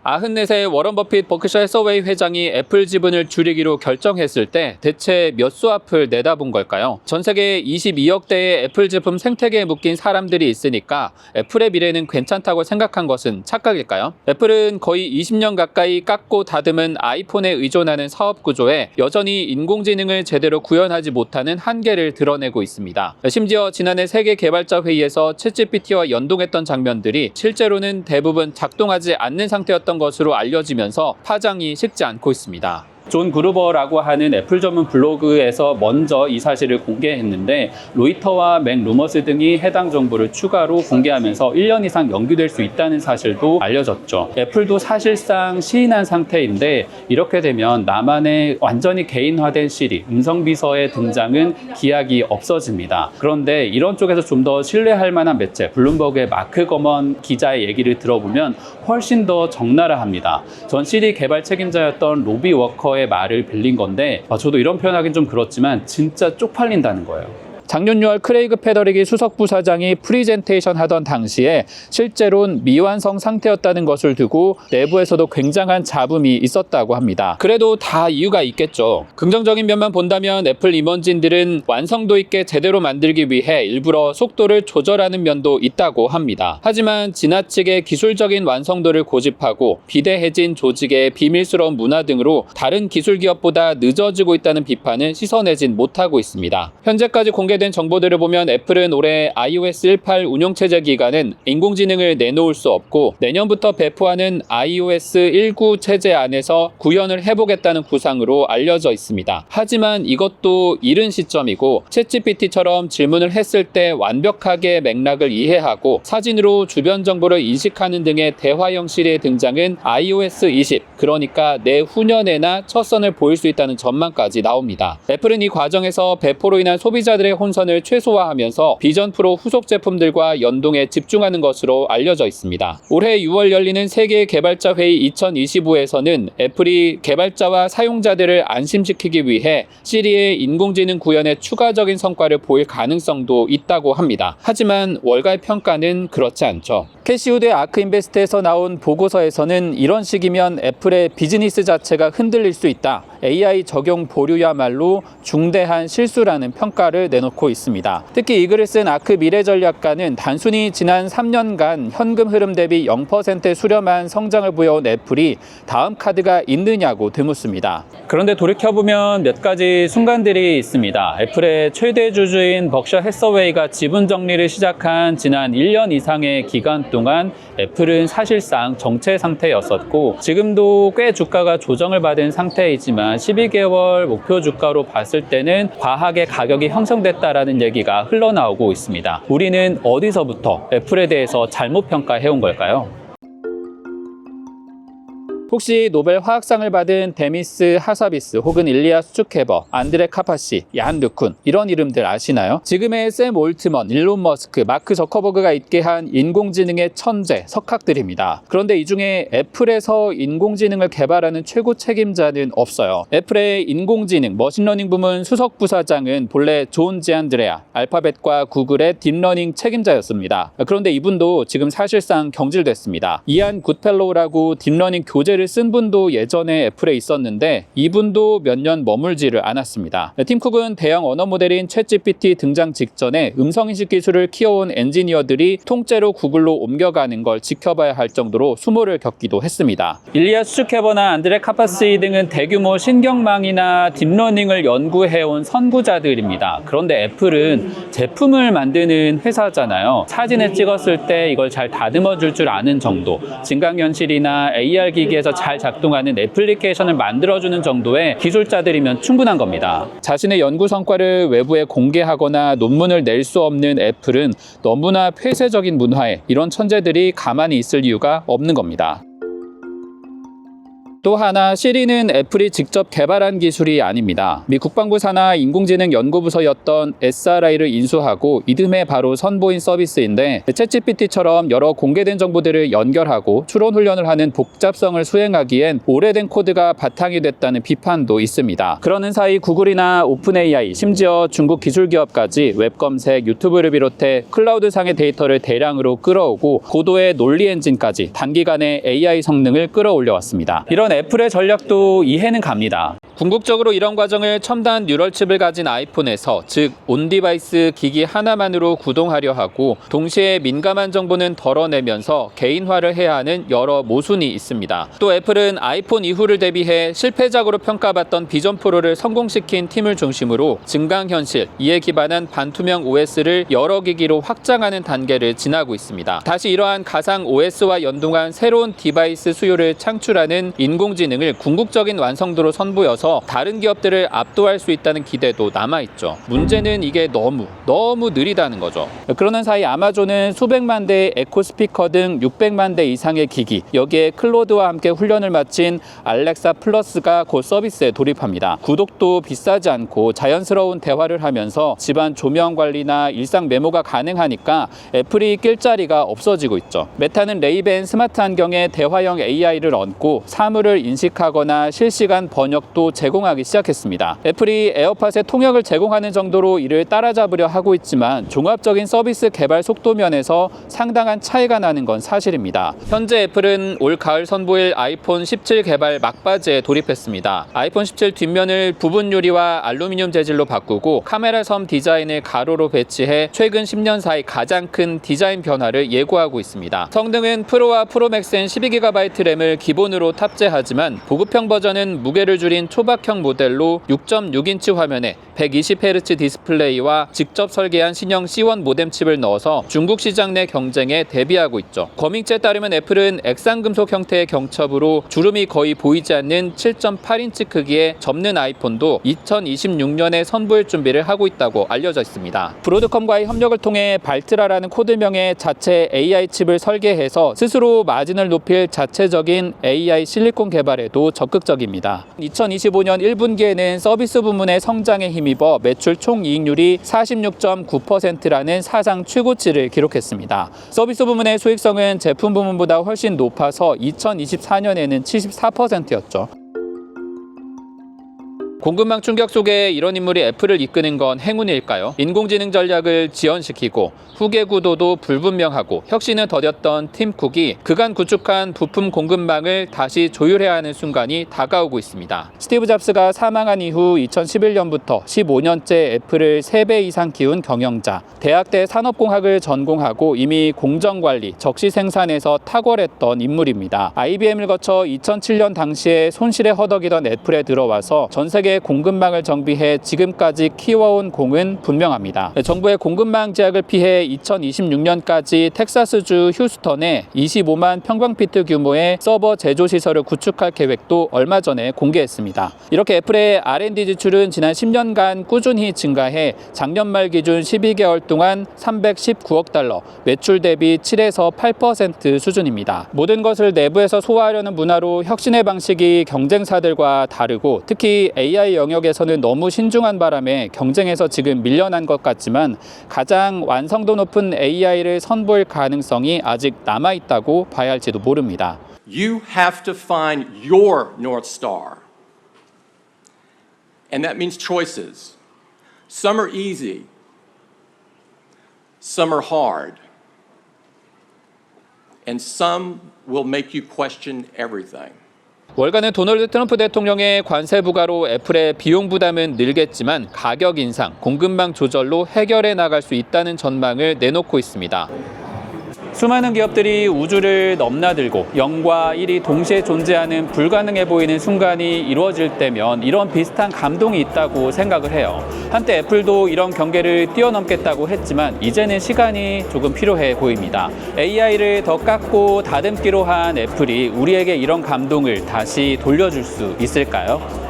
94세 워런 버핏 버크셔 해서웨이 회장이 애플 지분을 줄이기로 결정했을 때 대체 몇 수 앞을 내다본 걸까요? 전 세계 22억대의 애플 제품 생태계에 묶인 사람들이 있으니까 애플의 미래는 괜찮다고 생각한 것은 착각일까요? 애플은 거의 20년 가까이 깎고 다듬은 아이폰에 의존하는 사업 구조에 여전히 인공지능을 제대로 구현하지 못하는 한계를 드러내고 있습니다. 심지어 지난해 세계 개발자 회의에서 챗GPT와 연동했던 장면들이 실제로는 대부분 작동하지 않는 상태였던 것으로 알려지면서 파장이 식지 않고 있습니다. 존 그루버라고 하는 애플 전문 블로그에서 먼저 이 사실을 공개했는데 로이터와 맥루머스 등이 해당 정보를 추가로 공개하면서 1년 이상 연기될 수 있다는 사실도 알려졌죠. 애플도 사실상 시인한 상태인데 이렇게 되면 나만의 완전히 개인화된 시리, 음성비서의 등장은 기약이 없어집니다. 그런데 이런 쪽에서 좀 더 신뢰할 만한 매체, 블룸버그의 마크 거먼 기자의 얘기를 들어보면 훨씬 더 적나라합니다. 전 시리 개발 책임자였던 로비 워커의 말을 빌린 건데 저도 이런 표현하긴 좀 그렇지만 진짜 쪽팔린다는 거예요. 작년 6월 크레이그 페더릭이 수석 부사장이 프리젠테이션 하던 당시에 실제로는 미완성 상태였다는 것을 두고 내부에서도 굉장한 잡음이 있었다고 합니다. 그래도 다 이유가 있겠죠. 긍정적인 면만 본다면 애플 임원진들은 완성도 있게 제대로 만들기 위해 일부러 속도를 조절하는 면도 있다고 합니다. 하지만 지나치게 기술적인 완성도를 고집하고 비대해진 조직의 비밀스러운 문화 등으로 다른 기술 기업보다 늦어지고 있다는 비판은 씻어내진 못하고 있습니다. 현재까지 공개된 정보들을 보면 애플은 올해 iOS 18 운영체제 기간은 인공지능을 내놓을 수 없고 내년부터 배포하는 iOS 19 체제 안에서 구현을 해보겠다는 구상으로 알려져 있습니다. 하지만 이것도 이른 시점이고 챗GPT처럼 질문을 했을 때 완벽하게 맥락을 이해하고 사진으로 주변 정보를 인식하는 등의 대화형 시리의 등장은 iOS 20, 그러니까 내후년에나 첫 선을 보일 수 있다는 전망까지 나옵니다. 애플은 이 과정에서 배포로 인한 소비자들의 혼선을 최소화하면서 비전 프로 후속 제품들과 연동에 집중하는 것으로 알려져 있습니다. 올해 6월 열리는 세계 개발자 회의 2025에서는 애플이 개발자와 사용자들을 안심시키기 위해 시리의 인공지능 구현에 추가적인 성과를 보일 가능성도 있다고 합니다. 하지만 월가의 평가는 그렇지 않죠. 캐시우드의 아크인베스트에서 나온 보고서에서는 이런 식이면 애플의 비즈니스 자체가 흔들릴 수 있다. AI 적용 보류야말로 중대한 실수라는 평가를 내놓고 있습니다. 특히 이 글을 쓴 아크 미래전략가는 단순히 지난 3년간 현금 흐름 대비 0% 수렴한 성장을 보여온 애플이 다음 카드가 있느냐고 되묻습니다. 그런데 돌이켜보면 몇 가지 순간들이 있습니다. 애플의 최대 주주인 버크셔 해서웨이가 지분 정리를 시작한 지난 1년 이상의 기간 동안 애플은 사실상 정체 상태였었고 지금도 꽤 주가가 조정을 받은 상태이지만 12개월 목표 주가로 봤을 때는 과하게 가격이 형성됐다라는 얘기가 흘러나오고 있습니다. 우리는 어디서부터 애플에 대해서 잘못 평가해온 걸까요? 혹시 노벨 화학상을 받은 데미스 하사비스 혹은 일리아 수츠케버, 안드레 카파시, 얀 르쿤 이런 이름들 아시나요? 지금의 샘 올트먼, 일론 머스크, 마크 저커버그가 있게 한 인공지능의 천재, 석학들입니다. 그런데 이 중에 애플에서 인공지능을 개발하는 최고 책임자는 없어요. 애플의 인공지능, 머신러닝 부문 수석 부사장은 본래 존 지안드레아, 알파벳과 구글의 딥러닝 책임자였습니다. 그런데 이분도 지금 사실상 경질됐습니다. 이안 굿펠로우라고 딥러닝 교재 쓴 분도 예전에 애플에 있었는데 이분도 몇 년 머물지를 않았습니다. 팀 쿡은 대형 언어 모델인 챗GPT 등장 직전에 음성인식 기술을 키워온 엔지니어들이 통째로 구글로 옮겨가는 걸 지켜봐야 할 정도로 수모를 겪기도 했습니다. 일리아 수츠케버나 안드레 카파시 등은 대규모 신경망이나 딥러닝을 연구해온 선구자들입니다. 그런데 애플은 제품을 만드는 회사잖아요. 사진을 찍었을 때 이걸 잘 다듬어 줄 줄 아는 정도, 증강현실이나 AR 기기에서 잘 작동하는 애플리케이션을 만들어주는 정도의 기술자들이면 충분한 겁니다. 자신의 연구 성과를 외부에 공개하거나 논문을 낼 수 없는 애플은 너무나 폐쇄적인 문화에 이런 천재들이 가만히 있을 이유가 없는 겁니다. 또 하나 시리는 애플이 직접 개발한 기술이 아닙니다. 미 국방부 산하 인공지능 연구부서였던 SRI를 인수하고 이듬해 바로 선보인 서비스인데 챗GPT처럼 여러 공개된 정보들을 연결하고 추론 훈련을 하는 복잡성을 수행하기엔 오래된 코드가 바탕이 됐다는 비판도 있습니다. 그러는 사이 구글이나 오픈AI, 심지어 중국 기술 기업까지 웹 검색, 유튜브를 비롯해 클라우드상의 데이터를 대량으로 끌어오고 고도의 논리 엔진까지 단기간에 AI 성능을 끌어올려왔습니다. 이런 애플의 전략도 이해는 갑니다. 궁극적으로 이런 과정을 첨단 뉴럴칩을 가진 아이폰에서, 즉 온디바이스 기기 하나만으로 구동하려 하고 동시에 민감한 정보는 덜어내면서 개인화를 해야 하는 여러 모순이 있습니다. 또 애플은 아이폰 이후를 대비해 실패작으로 평가받던 비전 프로를 성공시킨 팀을 중심으로 증강현실, 이에 기반한 반투명 OS를 여러 기기로 확장하는 단계를 지나고 있습니다. 다시 이러한 가상 OS와 연동한 새로운 디바이스 수요를 창출하는 인공지능을 궁극적인 완성도로 선보여서 다른 기업들을 압도할 수 있다는 기대도 남아있죠. 문제는 이게 너무 느리다는 거죠. 그러는 사이 아마존은 수백만 대의 에코 스피커 등 600만 대 이상의 기기, 여기에 클로드와 함께 훈련을 마친 알렉사 플러스가 곧 서비스에 돌입합니다. 구독도 비싸지 않고 자연스러운 대화를 하면서 집안 조명 관리나 일상 메모가 가능하니까 애플이 낄 자리가 없어지고 있죠. 메타는 레이벤 스마트 안경에 대화형 AI를 얹고 사물을 인식하거나 실시간 번역도 제공하기 시작했습니다. 애플이 에어팟의 통역을 제공하는 정도로 이를 따라잡으려 하고 있지만 종합적인 서비스 개발 속도 면에서 상당한 차이가 나는 건 사실입니다. 현재 애플은 올 가을 선보일 아이폰 17 개발 막바지에 돌입했습니다. 아이폰 17 뒷면을 부분 유리와 알루미늄 재질로 바꾸고 카메라 섬 디자인을 가로로 배치해 최근 10년 사이 가장 큰 디자인 변화를 예고하고 있습니다. 성능은 프로와 프로맥스엔 12GB 램을 기본으로 탑재하지만 보급형 버전은 무게를 줄인 초박형 모델로 6.6인치 화면에 120Hz 디스플레이와 직접 설계한 신형 C1 모뎀 칩을 넣어서 중국 시장 내 경쟁에 대비하고 있죠. 거밍츠에 따르면 애플은 액상금속 형태의 경첩으로 주름이 거의 보이지 않는 7.8인치 크기의 접는 아이폰도 2026년에 선보일 준비를 하고 있다고 알려져 있습니다. 브로드컴과의 협력을 통해 발트라라는 코드명의 자체 AI 칩을 설계해서 스스로 마진을 높일 자체적인 AI 실리콘 개발에도 적극적입니다. 2025년 1분기에는 서비스 부문의 성장에 힘입어 매출 총이익률이 46.9%라는 사상 최고치를 기록했습니다. 서비스 부문의 수익성은 제품 부문보다 훨씬 높아서 2024년에는 74%였죠. 공급망 충격 속에 이런 인물이 애플을 이끄는 건 행운일까요? 인공지능 전략을 지연시키고 후계 구도도 불분명하고 혁신을 더뎠던 팀 쿡이 그간 구축한 부품 공급망을 다시 조율해야 하는 순간이 다가오고 있습니다. 스티브 잡스가 사망한 이후 2011년부터 15년째 애플을 3배 이상 키운 경영자, 대학대 산업공학을 전공하고 이미 공정관리, 적시 생산에서 탁월했던 인물입니다. IBM을 거쳐 2007년 당시에 손실에 허덕이던 애플에 들어와서 전 세계 공급망을 정비해 지금까지 키워온 공은 분명합니다. 정부의 공급망 제약을 피해 2026년까지 텍사스주 휴스턴에 25만 평방피트 규모의 서버 제조 시설을 구축할 계획도 얼마 전에 공개했습니다. 이렇게 애플의 R&D 지출은 지난 10년간 꾸준히 증가해 작년 말 기준 12개월 동안 319억 달러, 매출 대비 7에서 8% 수준입니다. 모든 것을 내부에서 소화하려는 문화로 혁신의 방식이 경쟁사들과 다르고 특히 AI 영역에서는 너무 신중한 바람에 경쟁에서 지금 밀려난 것 같지만 가장 완성도 높은 AI를 선보일 가능성이 아직 남아있다고 봐야 할지도 모릅니다. You have to find your North Star. And that means choices. Some are easy. Some are hard. And some will make you question everything. 월간은 도널드 트럼프 대통령의 관세 부과로 애플의 비용 부담은 늘겠지만 가격 인상, 공급망 조절로 해결해 나갈 수 있다는 전망을 내놓고 있습니다. 수많은 기업들이 우주를 넘나들고 0과 1이 동시에 존재하는 불가능해 보이는 순간이 이루어질 때면 이런 비슷한 감동이 있다고 생각을 해요. 한때 애플도 이런 경계를 뛰어넘겠다고 했지만 이제는 시간이 조금 필요해 보입니다. AI를 더 깎고 다듬기로 한 애플이 우리에게 이런 감동을 다시 돌려줄 수 있을까요?